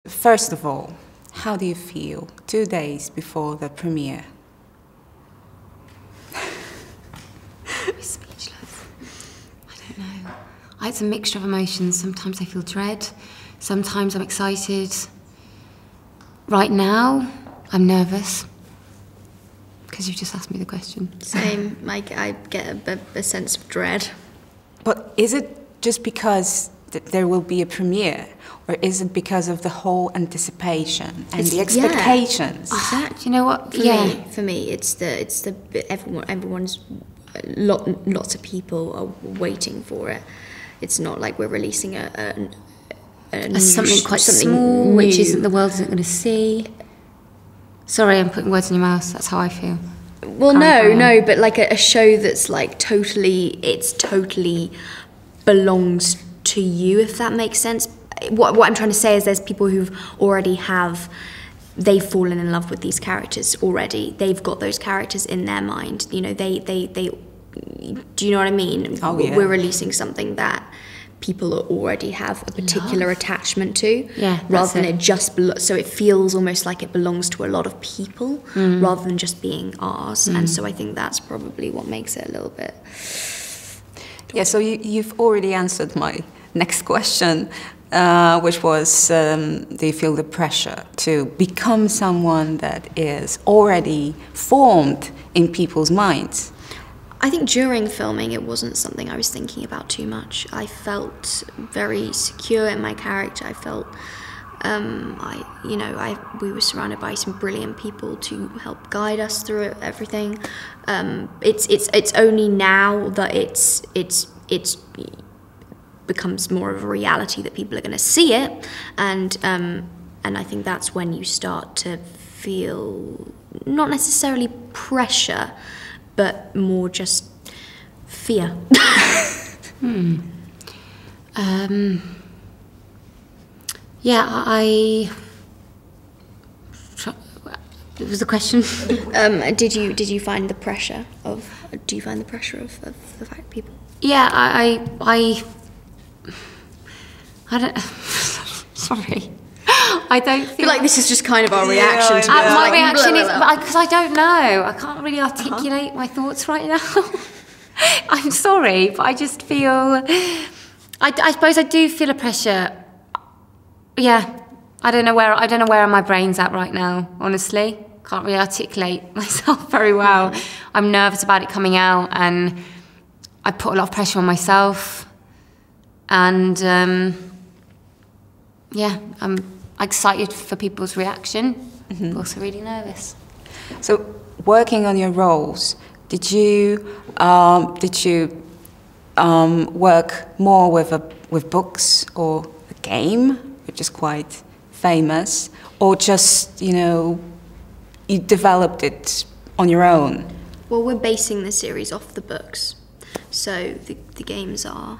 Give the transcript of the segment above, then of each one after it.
First of all, how do you feel 2 days before the premiere? I'm speechless. I don't know. It's a mixture of emotions. Sometimes I feel dread. Sometimes I'm excited. Right now, I'm nervous. Because you've just asked me the question. Same. Like, I get a sense of dread. But is it just because there will be a premiere, or is it because of the whole anticipation and the expectations? Yeah. Do you know what? For me, it's the lots of people are waiting for it. It's not like we're releasing something quite small, which isn't the world isn't going to see. Sorry, I'm putting words in your mouth. That's how I feel. Well, no, but like a show that's like totally belongs to you, if that makes sense. What I'm trying to say is there's people who've already they've fallen in love with these characters already. They've got those characters in their mind. You know, they do you know what I mean? Oh, yeah. We're releasing something that people already have a particular attachment to, rather than it just so it feels almost like it belongs to a lot of people rather than just being ours. And so I think that's probably what makes it a little bit. Yeah, so you've already answered my next question, which was, do you feel the pressure to become someone that is already formed in people's minds? I think during filming it wasn't something I was thinking about too much. I felt very secure in my character. I felt, we were surrounded by some brilliant people to help guide us through everything. It's only now that it's becomes more of a reality that people are going to see it, and I think that's when you start to feel not necessarily pressure, but more just fear. What was the question? Did you find the pressure of? Do you find the pressure of the fact people? Yeah, I don't. Sorry. I don't feel like this is just kind of our reaction to my reaction is because I don't know. I can't really articulate my thoughts right now. I'm sorry, but I just feel. I suppose I do feel a pressure. Yeah, I don't know where my brain's at right now. Honestly, can't really articulate myself very well. I'm nervous about it coming out, and I put a lot of pressure on myself. And I'm excited for people's reaction, but also really nervous. So, working on your roles, did you work more with books or a game, which is quite famous, or just you developed it on your own? Well, we're basing the series off the books, so the games are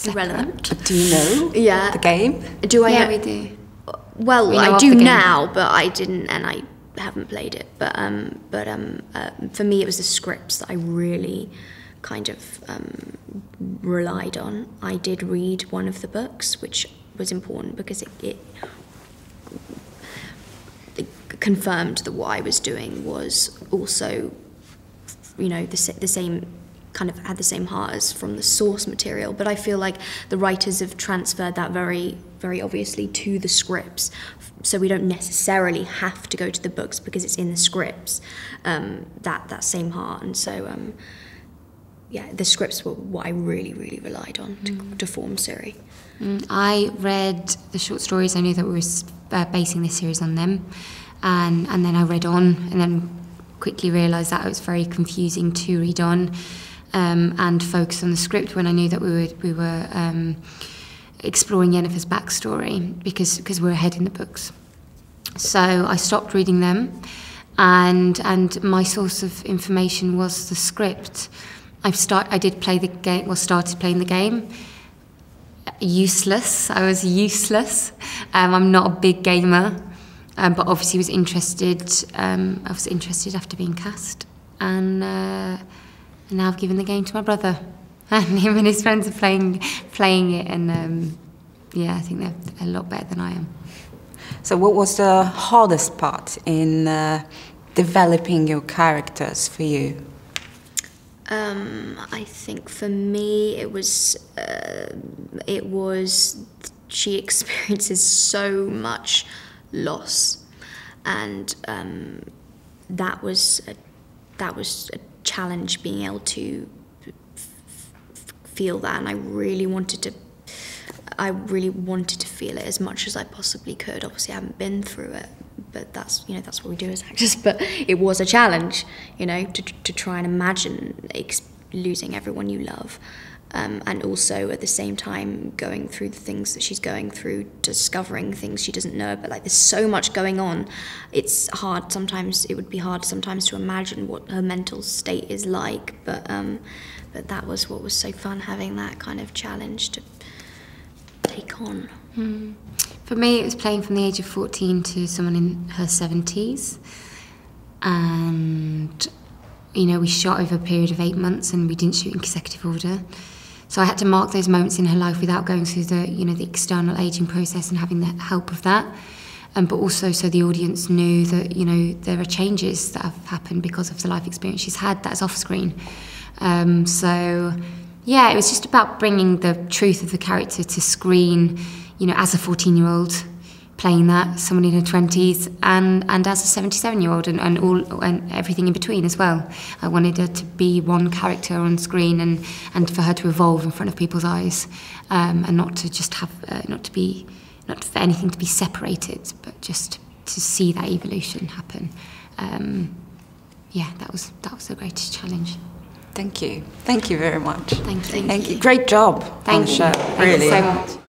irrelevant. Do you know the game? Do I? Yeah, we do. Well, I do now, but I didn't, and I haven't played it. But for me, it was the scripts that I really kind of relied on. I did read one of the books, which was important because it confirmed that what I was doing was also, the same. Kind of had the same heart as from the source material, but I feel like the writers have transferred that very, very obviously to the scripts, so we don't necessarily have to go to the books because it's in the scripts, that same heart. And so the scripts were what I really, really relied on to form Ciri. I read the short stories. I knew that we were basing this series on them, and then I read on, and then quickly realised that it was very confusing to read on. And focus on the script when I knew that we were exploring Yennefer's backstory because we're ahead in the books. So I stopped reading them, and my source of information was the script. I did play the game. Well, started playing the game. Useless. I was useless. I'm not a big gamer, but obviously was interested. I was interested after being cast, and now I've given the game to my brother, and him and his friends are playing it, and I think they're a lot better than I am. So what was the hardest part in developing your characters for you? I think for me it was she experiences so much loss, and that was a challenge, being able to feel that, and I really wanted to feel it as much as I possibly could. Obviously I haven't been through it, but that's what we do as actors. But it was a challenge, to try and imagine losing everyone you love, and also at the same time going through the things that she's going through, discovering things she doesn't know. But there's so much going on. It's hard sometimes. It would be hard sometimes to imagine what her mental state is like. But that was what was so fun, having that kind of challenge to take on. For me, it was playing from the age of 14 to someone in her 70s, and we shot over a period of 8 months, and we didn't shoot in consecutive order. So I had to mark those moments in her life without going through the external aging process and having the help of that, but also so the audience knew that there are changes that have happened because of the life experience she's had that's off screen. So yeah, it was just about bringing the truth of the character to screen, as a 14-year-old playing that, someone in her 20s, and as a 77-year-old, and everything in between as well. I wanted her to be one character on screen, and for her to evolve in front of people's eyes, and not to just have not for anything to be separated, but just to see that evolution happen. Yeah, that was the greatest challenge. Thank you. Thank you very much. Thank you. Thank you. Great job on the show. Thank really. you so much.